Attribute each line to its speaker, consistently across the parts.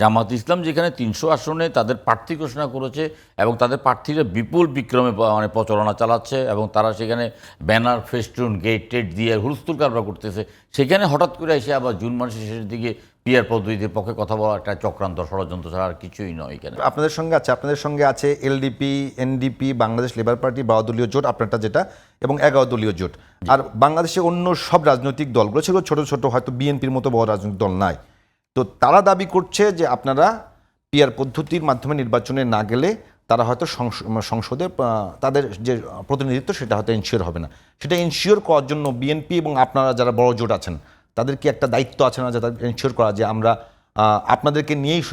Speaker 1: জামাত ইসলাম যেখানে ৩০০ আসনে তাদের প্রার্থী ঘোষণা করেছে এবং তাদের প্রার্থীরা বিপুল বিক্রমে মানে প্রচারণা চালাচ্ছে এবং তারা সেখানে ব্যানার ফেস্টুন গেট টেট দিয়ে হুলস্থুল কারবার করতেছে, সেখানে হঠাৎ করে এসে আবার জুন মাসের শেষের দিকে পিআর পদ্ধতির পক্ষে কথা বলা একটা চক্রান্ত ষড়যন্ত্র ছাড়া আর কিছুই নয়। এখানে
Speaker 2: আপনাদের সঙ্গে আছে LDP, NDP, Bangladesh labour party, 12 দলীয় জোট, আপনারটা যেটা, এবং 11 দলীয় জোট। আর বাংলাদেশে অন্য সব রাজনৈতিক দলগুলো সেগুলো ছোট ছোট, হয়তো বিএনপির মতো বড় রাজনৈতিক দল নাই। তো তারা দাবি করছে যে আপনারা পিআর পদ্ধতির মাধ্যমে নির্বাচনে না গেলে তারা হয়তো সংসদে তাদের যে প্রতিনিধিত্ব সেটা হয়তো এনশিওর হবে না। সেটা এনশিওর করার জন্য বিএনপি এবং আপনারা যারা বড় জোট আছেন তাদের কি একটা দায়িত্ব আছে না, যাতে এনশিওর করা যে আমরা আপনাদেরকে নিয়েই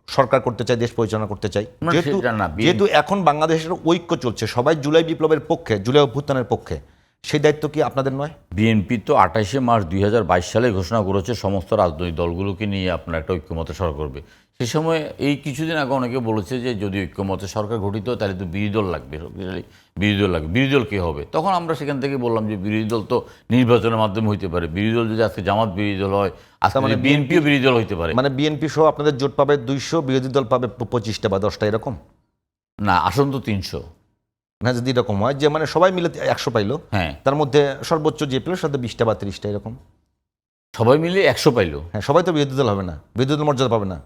Speaker 2: সরকার করতে চাই, দেশ পরিচালনা করতে চাই? যেহেতু এখন বাংলাদেশের ঐক্য চলছে, সবাই জুলাই বিপ্লবের পক্ষে, জুলাই অভ্যুত্থানের পক্ষে, সেই দায়িত্ব কি আপনাদের নয়?
Speaker 1: বিএনপি তো 28শে মার্চ 2022 সালে ঘোষণা করেছে সমস্ত রাজনৈতিক দলগুলোকে নিয়ে আপনার একটা ঐক্যমতে সরকার করবে। সে সময় এই কিছুদিন আগে অনেকে বলেছে যে যদি ঐক্যমতে সরকার গঠিত হয় তাহলে তো বিরোধী দল লাগবে, বিরোধী দল কে হবে? তখন আমরা সেখান থেকে বললাম যে বিরোধী দল তো নির্বাচনের মাধ্যমে হইতে পারে। বিরোধী দল যদি আজকে জামাত বিরোধী দল হয়, আজকে মানে বিএনপিও বিরোধী দল হইতে পারে।
Speaker 2: মানে বিএনপি সহ আপনাদের জোট পাবে 200, বিরোধী দল পাবে 25টা বা 10টা, এরকম
Speaker 1: না, আসন তো 300।
Speaker 2: না, যদি এরকম হয় যে মানে সবাই মিলে 100 পাইলো,
Speaker 1: হ্যাঁ,
Speaker 2: তার মধ্যে সর্বোচ্চ যে পেল সাথে 20টা বা 30টা, এরকম
Speaker 1: সবাই মিলে 100 পাইলো।
Speaker 2: হ্যাঁ, সবাই তো বিরোধী দল হবে না, বিরোধী দল মর্যাদা পাবে না,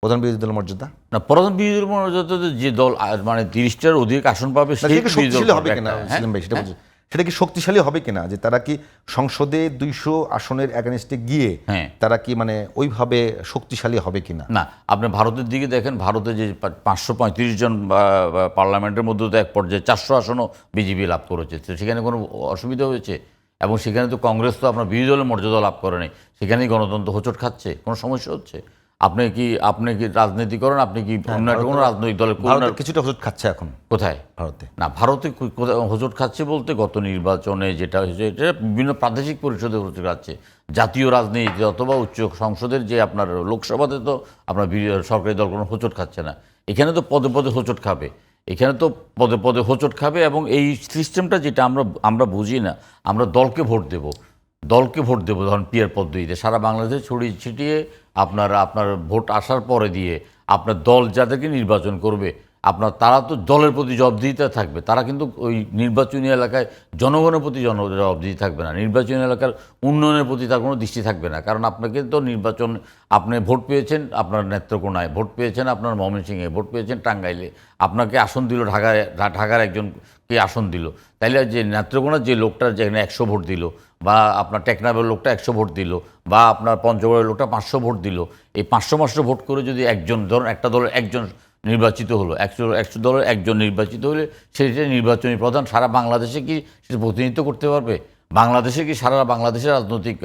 Speaker 2: প্রধান বিরোধী দল মর্যাদা
Speaker 1: না, প্রধান বিরোধী দল মর্যাদা যে দল মানে 30টার অধিক আসন পাবে
Speaker 2: শক্তিশালী হবে কিনা সেলিম ভাই, সেটা কি শক্তিশালী হবে কিনা, যে তারা কি সংসদে 200 আসনের এগেনস্টে গিয়ে তারা কি মানে ওইভাবে শক্তিশালী হবে কিনা?
Speaker 1: না, আপনি ভারতের দিকে দেখেন, ভারতে যে 535 জন পার্লামেন্টের মধ্যে তো এক পর্যায়ে 400 আসনও বিজেপি লাভ করেছে। সেখানে কোনো অসুবিধা হয়েছে? এবং সেখানে তো কংগ্রেস তো আপনার বিরোধী দলের মর্যাদা লাভ করে নেই, সেখানেই গণতন্ত্র হোঁচট খাচ্ছে, কোনো সমস্যা হচ্ছে? আপনি কি রাজনীতি করেন, আপনি কি অন্য কোনো রাজনৈতিক দলের
Speaker 2: কিছুটা হোঁচট খাচ্ছে এখন?
Speaker 1: কোথায়?
Speaker 2: ভারতে
Speaker 1: না, ভারতে হোঁচট খাচ্ছে বলতে গত নির্বাচনে যেটা হয়েছে এটা বিভিন্ন প্রাদেশিক পরিষদে হোঁচট খাচ্ছে। জাতীয় রাজনীতি অথবা উচ্চ সংসদের যে আপনার লোকসভাতে তো আপনার সরকারি দল কোনো হোঁচট খাচ্ছে না। এখানে তো পদে পদে হোঁচট খাবে, এখানে তো পদে পদে হোঁচট খাবে। এবং এই সিস্টেমটা যেটা আমরা বুঝি না, আমরা দলকে ভোট দেব, ধরুন পিয়ার পদ্ধতিতে সারা বাংলাদেশে ছড়িয়ে ছিটিয়ে আপনার ভোট আসার পরে দিয়ে আপনার দল যাদেরকে নির্বাচন করবে তারা তো দলের প্রতি জবাবদিহিতা থাকবে, তারা কিন্তু ওই নির্বাচনী এলাকায় জনগণের প্রতি জবাবদিহি থাকবে না, নির্বাচনী এলাকার উন্নয়নের প্রতি তার কোনো দৃষ্টি থাকবে না। কারণ আপনাকে তো নির্বাচন, আপনি ভোট পেয়েছেন আপনার নেত্রকোনায়, ভোট পেয়েছেন আপনার ময়মনসিংহে, ভোট পেয়েছেন টাঙ্গাইলে, আপনাকে আসন দিল ঢাকার একজনকে আসন দিল, তাইলে যে নেত্রকোনার যে লোকটার যেখানে 100 ভোট দিল, বা আপনার টেকনাফের লোকটা 100 ভোট দিল, বা আপনার পঞ্চগড়ের লোকটা 500 ভোট দিল, এই 500 ভোট করে যদি একজন, ধরুন একটা দলের একজন নির্বাচিত হলো, 100 দলের একজন নির্বাচিত হলে সেটা নির্বাচনী প্রধান সারা বাংলাদেশে কি সেটা প্রতিনিধিত্ব করতে পারবে? বাংলাদেশে কি সারা বাংলাদেশের রাজনৈতিক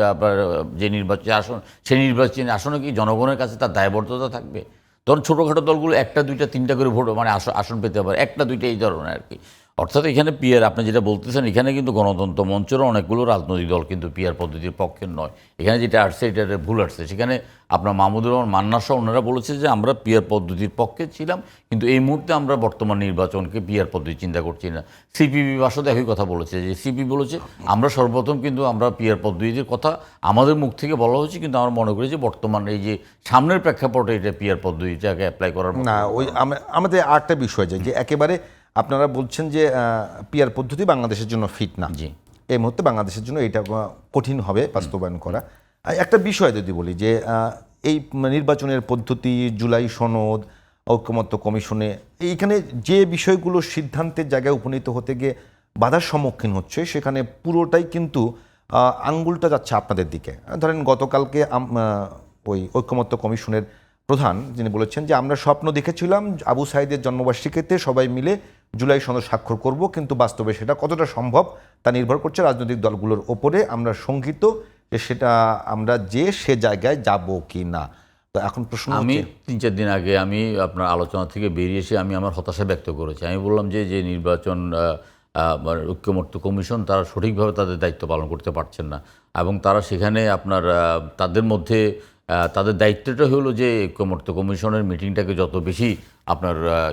Speaker 1: যে নির্বাচনী আসন, সেই নির্বাচনী আসনে কি জনগণের কাছে তার দায়বদ্ধতা থাকবে? ধরুন ছোটোখাটো দলগুলো 1টা 2টা 3টা করে ভোট মানে আসন পেতে পারে, 1টা 2টা এই ধরনের আর কি। অর্থাৎ এখানে পিয়ার, আপনি যেটা বলতেছেন, এখানে কিন্তু গণতন্ত্র মঞ্চেরও অনেকগুলো রাজনৈতিক দল কিন্তু পিয়ার পদ্ধতির পক্ষে নয়। এখানে যেটা আসছে এটা ভুল আসছে। সেখানে আপনার মাহমুদুর রহমান মান্না সহ ওনারা বলেছে যে আমরা পিয়ার পদ্ধতির পক্ষে ছিলাম, কিন্তু এই মুহূর্তে আমরা বর্তমান নির্বাচনকে পিয়ার পদ্ধতি চিন্তা করছি না। সিপিবি বাসদ একই কথা বলেছে, যে সিপি বলেছে আমরা সর্বপ্রথম কিন্তু আমরা পিয়ার পদ্ধতির কথা আমাদের মুখ থেকে বলা হয়েছে, কিন্তু আমরা মনে করি যে বর্তমান এই যে সামনের প্রেক্ষাপটে এটা পিয়ার পদ্ধতিটাকে অ্যাপ্লাই করার
Speaker 2: না। ওই আমাদের আরেকটা বিষয় যে একেবারে আপনারা বলছেন যে পিআর পদ্ধতি বাংলাদেশের জন্য ফিট না,
Speaker 1: জি,
Speaker 2: এই মুহূর্তে বাংলাদেশের জন্য এটা কঠিন হবে বাস্তবায়ন করা। একটা বিষয় যদি বলি যে এই নির্বাচনের পদ্ধতি, জুলাই সনদ, ঐকমত্য কমিশনে এইখানে যে বিষয়গুলো সিদ্ধান্তের জায়গায় উপনীত হতে গিয়ে বাধার সম্মুখীন হচ্ছে, সেখানে পুরোটাই কিন্তু আঙ্গুলটা যাচ্ছে আপনাদের দিকে। ধরেন গতকালকে ওই ঐকমত্য কমিশনের প্রধান যিনি বলেছেন যে আমরা স্বপ্ন দেখেছিলাম আবু সাঈদের জন্মবার্ষিকীতে সবাই মিলে জুলাই সনদ স্বাক্ষর করব, কিন্তু বাস্তবে সেটা কতটা সম্ভব তা নির্ভর করছে রাজনৈতিক দলগুলোর ওপরে। আমরা শঙ্কিত যে সেটা আমরা সে জায়গায় যাব কি না। তো এখন প্রশ্ন,
Speaker 1: আমি 3-4 দিন আগে আমি আপনার আলোচনা থেকে বেরিয়ে এসে আমি আমার হতাশা ব্যক্ত করেছি। আমি বললাম যে নির্বাচন ঐকমত্য কমিশন তারা সঠিকভাবে তাদের দায়িত্ব পালন করতে পারছেন না, এবং তারা সেখানে তাদের মধ্যে তাদের দায়িত্বটা হলো যে ঐকমত্য কমিশনের মিটিংটাকে যত বেশি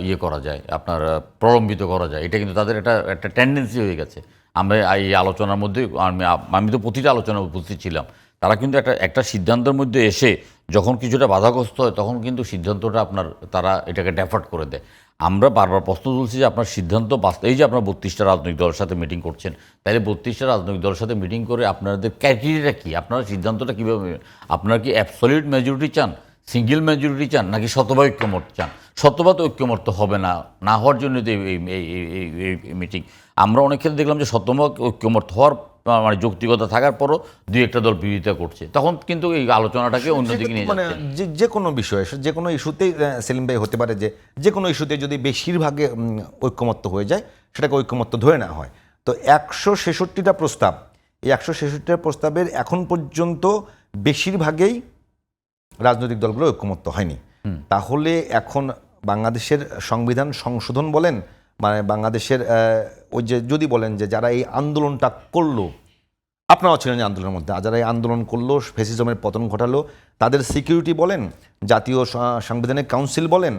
Speaker 1: ইয়ে করা যায়, প্রলম্বিত করা যায়। এটা কিন্তু তাদের একটা টেন্ডেন্সি হয়ে গেছে। আমরা এই আলোচনার মধ্যে আমি তো প্রতিটা আলোচনায় উপস্থিত ছিলাম। তারা কিন্তু একটা সিদ্ধান্তের মধ্যে এসে যখন কিছুটা বাধাগ্রস্ত হয় তখন কিন্তু সিদ্ধান্তটা তারা এটাকে ড্যাফার্ট করে দেয়। আমরা বারবার প্রশ্ন তুলছি যে আপনার সিদ্ধান্ত এই যে আপনার 32টা রাজনৈতিক দলের সাথে মিটিং করছেন, তাহলে 32টা রাজনৈতিক দলের সাথে মিটিং করে আপনাদের ক্রাইটেরিয়াটা কী, আপনারা সিদ্ধান্তটা কীভাবে, আপনারা কি অ্যাবসলিউট মেজরিটি চান, সিঙ্গেল মেজরিটি চান, নাকি শতভাগ ঐক্যমত চান? শতভাগ ঐক্যমত তো হবে না, না হওয়ার জন্য তো এই মিটিং। আমরা অনেক ক্ষেত্রে দেখলাম যে শতভাগ ঐক্যমত হওয়ার মানে যৌক্তিকতা থাকার পরও দুই একটা দল বিরোধিতা করছে, তখন কিন্তু এই আলোচনাটাকে অন্যদিকে নিয়ে
Speaker 2: মানে
Speaker 1: যাচ্ছে।
Speaker 2: যে কোনো বিষয়ে, যে কোনো ইস্যুতেই সেলিম ভাই হতে পারে যে কোনো ইস্যুতে যদি বেশিরভাগে ঐক্যমত্য হয়ে যায় সেটাকে ঐক্যমত্য ধরে নেওয়া হয়। তো 166টা প্রস্তাব, এই 166টা প্রস্তাবের এখন পর্যন্ত বেশিরভাগেই রাজনৈতিক দলগুলো ঐক্যমত্য হয়নি। তাহলে এখন বাংলাদেশের সংবিধান সংশোধন বলেন, মানে বাংলাদেশের ওই যে যদি বলেন যে যারা এই আন্দোলনটা করলো, আপনারাও ছিলেন যে আন্দোলনের মধ্যে, যারা এই আন্দোলন করলো, ফ্যাসিজমের পতন ঘটালো, তাদের সিকিউরিটি বলেন, জাতীয় সাংবিধানিক কাউন্সিল বলেন,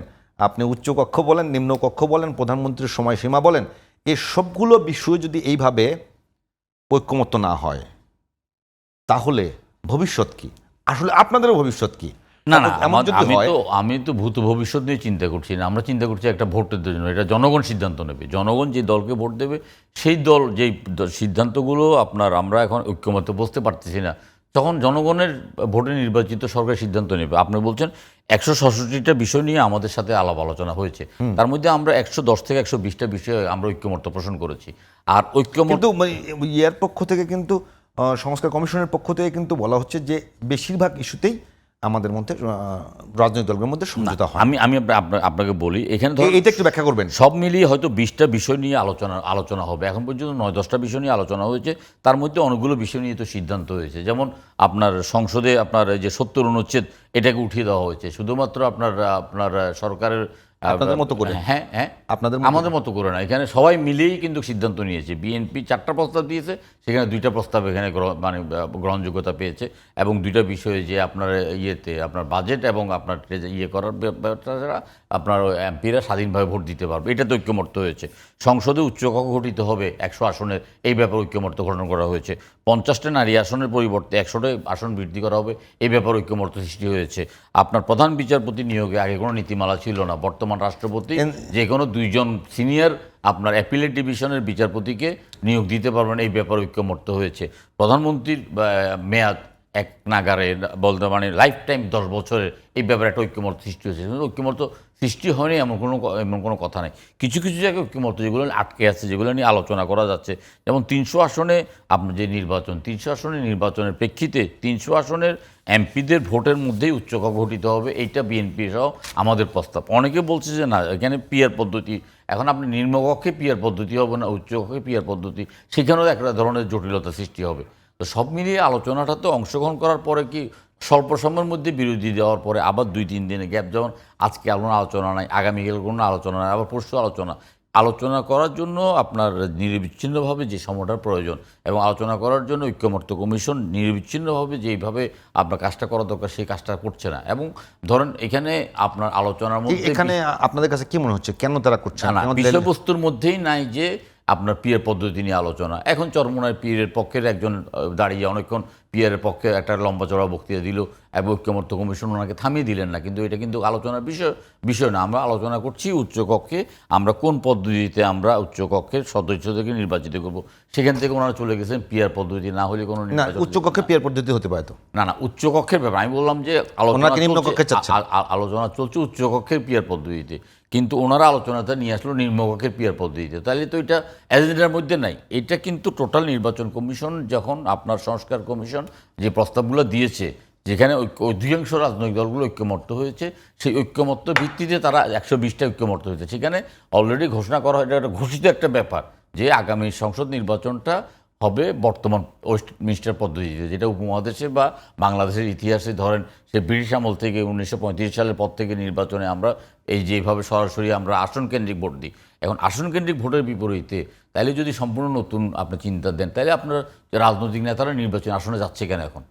Speaker 2: আপনি উচ্চকক্ষ বলেন, নিম্নকক্ষ বলেন, প্রধানমন্ত্রীর সময়সীমা বলেন, এই সবগুলো বিষয় যদি এইভাবে ঐক্যমত্য না হয় তাহলে ভবিষ্যৎ কি? আসলে আপনাদেরও ভবিষ্যৎ কি?
Speaker 1: না না,
Speaker 2: এমন যদি হয়,
Speaker 1: আমি তো ভূত ভবিষ্যৎ নিয়ে চিন্তা করছি না। আমরা চিন্তা করছি একটা ভোটের জন্য, এটা জনগণ সিদ্ধান্ত নেবে। জনগণ যে দলকে ভোট দেবে সেই দল যেই সিদ্ধান্তগুলো আমরা এখন ঐক্যমতে বসতে পারতেছি না, তখন জনগণের ভোটে নির্বাচিত সরকার সিদ্ধান্ত নেবে। আপনি বলছেন 166টা বিষয় নিয়ে আমাদের সাথে আলাপ আলোচনা হয়েছে, তার মধ্যে আমরা 110 থেকে 120টা বিষয়ে আমরা ঐক্যমত পোষণ করেছি। আর ঐক্যমত
Speaker 2: কিন্তু ইয়ার পক্ষ থেকে কিন্তু সংস্কার কমিশনের পক্ষ থেকে কিন্তু বলা হচ্ছে যে বেশিরভাগ ইস্যুতেই আমাদের মধ্যে রাজনৈতিক দলগুলোর মধ্যে সমঝোতা হয়।
Speaker 1: আমি আপনাকে বলি, এখানে
Speaker 2: এটা একটু ব্যাখ্যা করবেন।
Speaker 1: সব মিলিয়ে হয়তো 20টা বিষয় নিয়ে আলোচনা হবে। এখন পর্যন্ত 9-10টা বিষয় নিয়ে আলোচনা হয়েছে, তার মধ্যে অনেকগুলো বিষয় নিয়ে তো সিদ্ধান্ত হয়েছে। যেমন আপনার সংসদে আপনার যে 70 অনুচ্ছেদ এটাকে উঠিয়ে দেওয়া হয়েছে, শুধুমাত্র আপনার সরকারের
Speaker 2: আপনাদের মতো করে।
Speaker 1: হ্যাঁ হ্যাঁ,
Speaker 2: আপনাদের
Speaker 1: আমাদের মতো করে না, এখানে সবাই মিলেই কিন্তু সিদ্ধান্ত নিয়েছে। বিএনপি 4টা প্রস্তাব দিয়েছে, সেখানে 2টা প্রস্তাব এখানে গ্রহণযোগ্যতা পেয়েছে, এবং 2টা বিষয়ে যে আপনার আপনার বাজেট এবং আপনার করার ব্যাপারটা আপনার এমপিরা স্বাধীনভাবে ভোট দিতে পারবে, এটা তো ঐক্যমত্য হয়েছে। সংসদে উচ্চকক্ষ গঠিত হবে 100 আসনের, এই ব্যাপারে ঐক্যমত্য গঠন করা হয়েছে। 50টা নারী আসনের পরিবর্তে 100টা আসন বৃদ্ধি করা হবে, এই ব্যাপারে ঐক্যমত্য সৃষ্টি হয়েছে। আপনার প্রধান বিচারপতি নিয়োগে আগে কোনো নীতিমালা ছিল না, বর্তমান রাষ্ট্রপতি যে কোনো 2জন সিনিয়র আপনার অ্যাপিলেট ডিভিশনের বিচারপতিকে নিয়োগ দিতে পারবেন, এই ব্যাপারে ঐক্যমত্য হয়েছে। প্রধানমন্ত্রীর মেয়াদ এক নাগারে বলতে মানে লাইফ টাইম 10 বছরের, এই ব্যাপারে একটা ঐক্যমত্য সৃষ্টি হয়েছে। ঐক্যমত্য সৃষ্টি হয়নি এমন কোনো কথা নেই। কিছু কিছু জায়গায় ঐক্যমত্য যেগুলো আটকে আছে, যেগুলো নিয়ে আলোচনা করা যাচ্ছে, যেমন 300 আসনে আপনার যে নির্বাচন, 300 আসনের নির্বাচনের প্রেক্ষিতে 300 আসনের এমপিদের ভোটের মধ্যেই উচ্চকক্ষ গঠিত হবে, এইটা বিএনপি সহ আমাদের প্রস্তাব। অনেকে বলছে যে না, এখানে পিয়ার পদ্ধতি, এখন আপনি নিম্নকক্ষে পিয়ার পদ্ধতি হবে না, উচ্চকক্ষে পিয়ার পদ্ধতি, সেখানেও একটা ধরনের জটিলতা সৃষ্টি হবে। তো সব মিলিয়ে আলোচনাটাতে অংশগ্রহণ করার পরে কি স্বল্প সময়ের মধ্যে বিরতি দেওয়ার পরে আবার 2-3 দিনের গ্যাপ, যেমন আজকে কোনো আলোচনা নাই, আগামীকাল কোনো আলোচনা নাই, আবার পরশু আলোচনা করার জন্য আপনার নিরবিচ্ছিন্নভাবে যে সময়টার প্রয়োজন, এবং আলোচনা করার জন্য ঐক্যমত্য কমিশন নিরবিচ্ছিন্নভাবে যেইভাবে আপনার কাজটা করা দরকার সেই কাজটা করছে না। এবং ধরেন এখানে আপনার আলোচনার মধ্যে
Speaker 2: এখানে আপনাদের কাছে কি মনে হচ্ছে কেন তারা করছে
Speaker 1: না, বিষয়বস্তুর মধ্যেই নাই যে আপনার পিয়ার পদ্ধতি নিয়ে আলোচনা। এখন চরমোনায় পিয়ারের পক্ষের একজন দাঁড়িয়ে অনেকক্ষণ পিয়ারের পক্ষে একটা লম্বা চড়া বক্তৃতা দিল, এবং ঐক্যমত্য কমিশন ওনাকে থামিয়ে দিলেন না, কিন্তু এটা কিন্তু আলোচনার বিষয় না। আমরা আলোচনা করছি উচ্চকক্ষে আমরা কোন পদ্ধতিতে আমরা উচ্চকক্ষের সদস্যদেরকে নির্বাচিত করব, সেখান থেকে ওনারা চলে গেছেন পিয়ার পদ্ধতি না হলে কোনো
Speaker 2: উচ্চকক্ষে পিয়ার পদ্ধতি হতে পারে তো
Speaker 1: না উচ্চকক্ষের ব্যাপার আমি বললাম যে আলোচনা চলছে উচ্চকক্ষের পিয়ার পদ্ধতিতে, কিন্তু ওনারা আলোচনাটা নিয়ে আসলো নিম্নকক্ষের পিয়ার পদ্ধতিতে। তাহলে তো এটা এজেন্ডার মধ্যে নাই। এটা কিন্তু টোটাল নির্বাচন কমিশন যখন আপনার সংস্কার কমিশন যে প্রস্তাবগুলো দিয়েছে, যেখানে অধিকাংশ রাজনৈতিক দলগুলো ঐক্যমত্য হয়েছে, সেই ঐক্যমত্য ভিত্তিতে তারা 120টা ঐক্যমত্য হয়েছে। সেখানে অলরেডি ঘোষণা করা হয়, এটা ঘোষিত একটা ব্যাপার যে আগামী সংসদ নির্বাচনটা হবে বর্তমান ওয়েস্টমিনস্টার পদ্ধতিতে, যেটা উপমহাদেশে বা বাংলাদেশের ইতিহাসে ধরেন সে ব্রিটিশ আমল থেকে 1935 সালের পর থেকে নির্বাচনে আমরা এই যেভাবে সরাসরি আমরা আসন কেন্দ্রিক ভোট দিই। এখন আসন কেন্দ্রিক ভোটের বিপরীতে তাইলে যদি সম্পূর্ণ নতুন আপনি চিন্তা দেন, তাহলে আপনার রাজনৈতিক নেতারা নির্বাচন আসনে যাচ্ছে কেন? এখন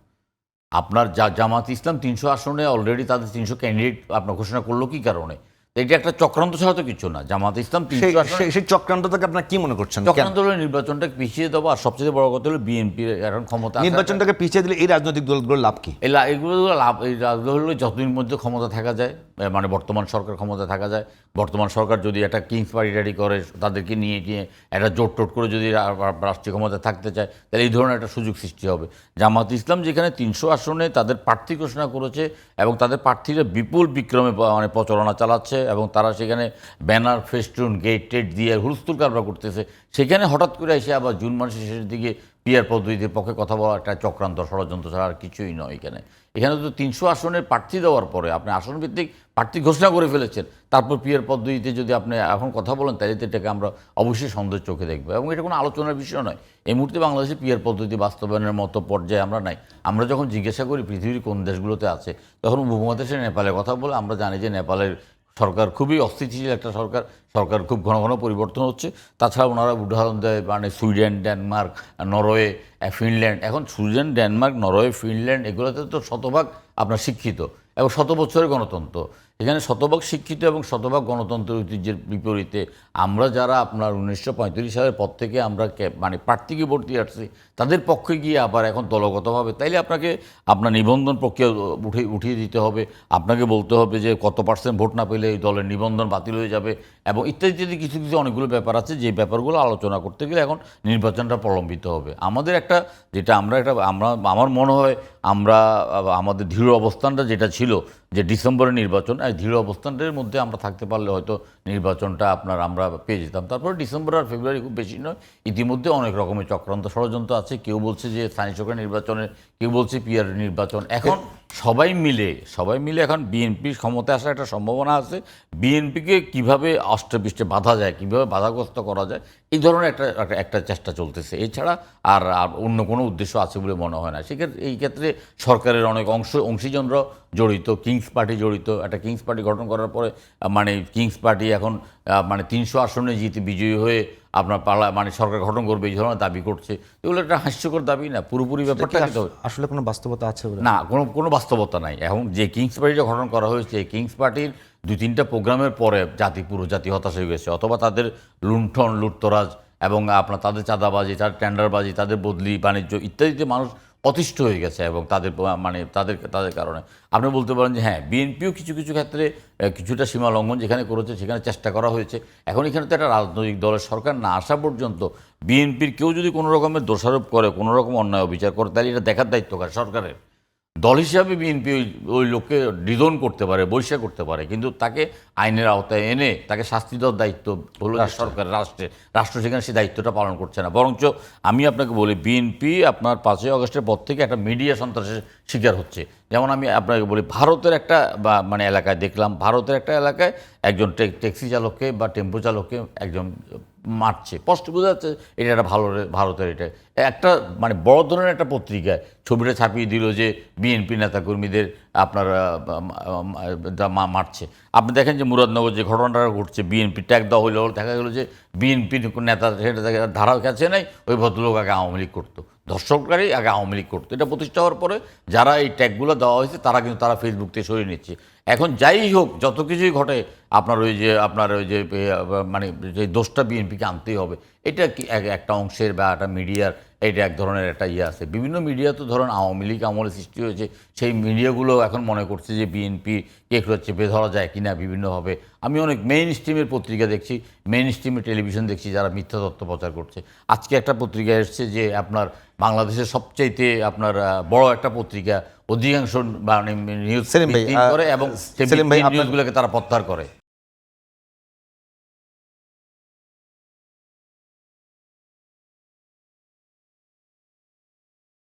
Speaker 1: আপনার জামাত ইসলাম 300 আসনে অলরেডি তাদের 300 ক্যান্ডিডেট আপনার ঘোষণা করলো কি কারণে? এটা একটা চক্রান্ত ছাড়া তো কিছু না। জামাত ইসলাম 300 আসনে
Speaker 2: সেই চক্রান্তটাকে আপনার কি মনে করছেন?
Speaker 1: চক্রান্ত হলো নির্বাচনটা পিছিয়ে দেবো, আর সবচেয়ে বড় কথা হলো বিএনপির এখন ক্ষমতা আছে।
Speaker 2: নির্বাচনটাকে পিছিয়ে দিলে এই রাজনৈতিক দলগুলোর লাভ কি?
Speaker 1: এগুলো লাভ, এই রাজনীতি হলো যতদিন মধ্যে ক্ষমতা থাকা যায়, মানে বর্তমান সরকার ক্ষমতা থাকা যায়, বর্তমান সরকার যদি একটা কিংস পার্টি টাড়ি করে তাদেরকে নিয়ে একটা জোট টোট করে যদি রাষ্ট্রীয় ক্ষমতা থাকতে চায়, তাহলে এই ধরনের একটা সুযোগ সৃষ্টি হবে। জামাত ইসলাম যেখানে 300 আসনে তাদের প্রার্থী ঘোষণা করেছে এবং তাদের প্রার্থীরা বিপুল বিক্রমে মানে প্রচারণা চালাচ্ছে এবং তারা সেখানে ব্যানার, ফেস্টুন, গেট টেট দিয়ে হুলস্থুল কারবার করতেছে, সেখানে হঠাৎ করে এসে আবার জুন মাসের শেষের দিকে পিআর পদ্ধতির পক্ষে কথা বলা একটা চক্রান্ত, ষড়যন্ত্র ছাড়া আর কিছুই নয়। এখানে তো 300 আসনের প্রার্থী দেওয়ার পরে আপনি আসন ভিত্তিক প্রার্থী ঘোষণা করে ফেলেছেন, তারপর পিআর পদ্ধতিতে যদি আপনি এখন কথা বলেন, তাহলে এটাকে আমরা অবশ্যই সন্দেহের চোখে দেখবো এবং এটা কোনো আলোচনার বিষয় নয়। এই মুহূর্তে বাংলাদেশে পিআর পদ্ধতি বাস্তবায়নের মতো পর্যায়ে আমরা নাই। আমরা যখন জিজ্ঞাসা করি পৃথিবীর কোন দেশগুলোতে আছে, তখন উপমহাদেশে নেপালের কথা বলে আমরা জানি যে নেপালের সরকার খুবই অস্থিতিশীল একটা সরকার, সরকার খুব ঘন ঘন পরিবর্তন হচ্ছে। তাছাড়া ওনারা উদাহরণ দেয় মানে সুইডেন, ডেনমার্ক, নরওয়ে, ফিনল্যান্ড। এখন সুইডেন, ডেনমার্ক, নরওয়ে, ফিনল্যান্ড এগুলোতে তো শতভাগ আপনার শিক্ষিত এবং 100 বছরের গণতন্ত্র। এখানে শতভাগ শিক্ষিত এবং শতভাগ গণতন্ত্রের ঐতিহ্যের বিপরীতে আমরা যারা আপনার 1935 সালের পর থেকে আমরা মানে প্রার্থীকে ভোট দিয়ে আসছি, তাদের পক্ষে গিয়ে আবার এখন দলগতভাবে, তাইলে আপনাকে আপনার নিবন্ধন প্রক্রিয়া উঠিয়ে দিতে হবে, আপনাকে বলতে হবে যে কত % ভোট না পেলে এই দলের নিবন্ধন বাতিল হয়ে যাবে এবং ইত্যাদি ইত্যাদি কিছু কিছু অনেকগুলো ব্যাপার আছে, যে ব্যাপারগুলো আলোচনা করতে গেলে এখন নির্বাচনটা প্রলম্বিত হবে। আমাদের একটা যেটা আমার মনে হয় আমরা আমাদের দৃঢ় অবস্থানটা যেটা ছিল যে ডিসেম্বরের নির্বাচন, এই দৃঢ় অবস্থানটার মধ্যে আমরা থাকতে পারলে হয়তো নির্বাচনটা আমরা পেয়ে যেতাম। তারপরে ডিসেম্বর আর ফেব্রুয়ারি খুব বেশি নয়, ইতিমধ্যে অনেক রকমের চক্রান্ত ষড়যন্ত্র আছে। কেউ বলছে যে স্থানীয় সরকার নির্বাচনের, কেউ বলছে পিআর নির্বাচন। এখন সবাই মিলে এখন বিএনপির ক্ষমতায় আসার একটা সম্ভাবনা আছে। বিএনপিকে কীভাবে অষ্টপৃষ্ঠে বাধা যায়, কীভাবে বাধাগ্রস্ত করা যায়, এই ধরনের একটা চেষ্টা চলতেছে। এছাড়া আর অন্য কোনো উদ্দেশ্য আছে বলে মনে হয় না। সেক্ষেত্রে এই ক্ষেত্রে সরকারের অনেক অংশীজনরা জড়িত, কিংস পার্টি জড়িত। একটা কিংস পার্টি গঠন করার পরে মানে কিংস পার্টি এখন মানে 300 আসনে জিতে বিজয়ী হয়ে আপনার মানে সরকার গঠন করবে এই ধরনের দাবি করছে। এগুলো একটা হাস্যকর দাবি না? পুরোপুরি ব্যাপারটা
Speaker 2: আসলে কোনো বাস্তবতা আছে
Speaker 1: না, কোনো বাস্তবতা নাই। এখন যে কিংস পার্টিটা গঠন করা হয়েছে, কিংস পার্টির 2-3টা প্রোগ্রামের পরে পুরো জাতি হতাশ হয়ে গেছে, অথবা তাদের লুণ্ঠন, লুটতরাজ এবং আপনার তাদের চাঁদাবাজি, তাদের টেন্ডারবাজি, তাদের বদলি বাণিজ্য ইত্যাদিতে মানুষ অতিষ্ঠ হয়ে গেছে এবং তাদের কারণে আপনি বলতে পারেন যে হ্যাঁ, বিএনপিও কিছু কিছু ক্ষেত্রে কিছুটা সীমা লঙ্ঘন যেখানে করেছে সেখানে চেষ্টা করা হয়েছে। এখন এখানে তো একটা রাজনৈতিক দলের সরকার না আসা পর্যন্ত বিএনপির কেউ যদি কোনো রকমের দোষারোপ করে, কোনো রকম অন্যায় অবিচার করে, তাহলে এটা দেখার দায়িত্ব কার? সরকারের। দল হিসাবে বিএনপি ওই লোককে ডিজোন করতে পারে, বহিষ্কার করতে পারে, কিন্তু তাকে আইনের আওতায় এনে তাকে শাস্তি দেওয়ার দায়িত্ব হলো সরকার, রাষ্ট্র সেখানে সেই দায়িত্বটা পালন করছে না। বরঞ্চ আমি আপনাকে বলি, বিএনপি আপনার 5ই আগস্টের পর থেকে একটা মিডিয়া সন্ত্রাসের শিকার হচ্ছে। যেমন আমি আপনাকে বলি, ভারতের একটা মানে এলাকায় দেখলাম, ভারতের একটা এলাকায় একজন ট্যাক্সি চালককে বা টেম্পো চালককে একজন মারছে, স্পষ্ট বোঝা যাচ্ছে এটা একটা ভারতের এটা একটা মানে বড় ধরনের একটা পত্রিকায় ছবিটা ছাপিয়ে দিল যে বিএনপি নেতাকর্মীদের আপনার মারছে। আপনি দেখেন যে মুরাদনগর যে ঘটনাটা ঘটছে, বিএনপি ট্যাগ দেওয়া হইল, দেখা গেলো যে বিএনপি নেতা সেটা ধারার কাছে নেই, ওই ভদ্রলোক আগে আওয়ামী লীগ করতো, ধর্ষককারী আগে আওয়ামী লীগ করতো। এটা প্রতিষ্ঠা হওয়ার পরে যারা এই ট্যাগগুলো দেওয়া হয়েছে তারা ফেসবুক থেকে সরিয়ে নিচ্ছে। এখন যাই হোক, যত কিছুই ঘটে আপনার ওই যে মানে যে দোষটা বিএনপিকে আনতেই হবে, এটা কি একটা অংশের বা একটা মিডিয়ার এটা এক ধরনের একটা আছে। বিভিন্ন মিডিয়া তো ধরেন আওয়ামী লীগ আমলে সৃষ্টি হয়েছে, সেই মিডিয়াগুলো এখন মনে করছে যে বিএনপি কে চেপে ধরা যায় কিনা বিভিন্নভাবে। আমি অনেক মেইন স্ট্রিমের পত্রিকা দেখছি, মেইন স্ট্রিমের টেলিভিশন দেখছি যারা মিথ্যা তথ্য প্রচার করছে। আজকে একটা পত্রিকা এসছে যে আপনার বাংলাদেশের সবচাইতে আপনার বড় একটা পত্রিকা, অধিকাংশ নিউজ করে এবং নিউজগুলোকে তারা প্রত্যাহার করে।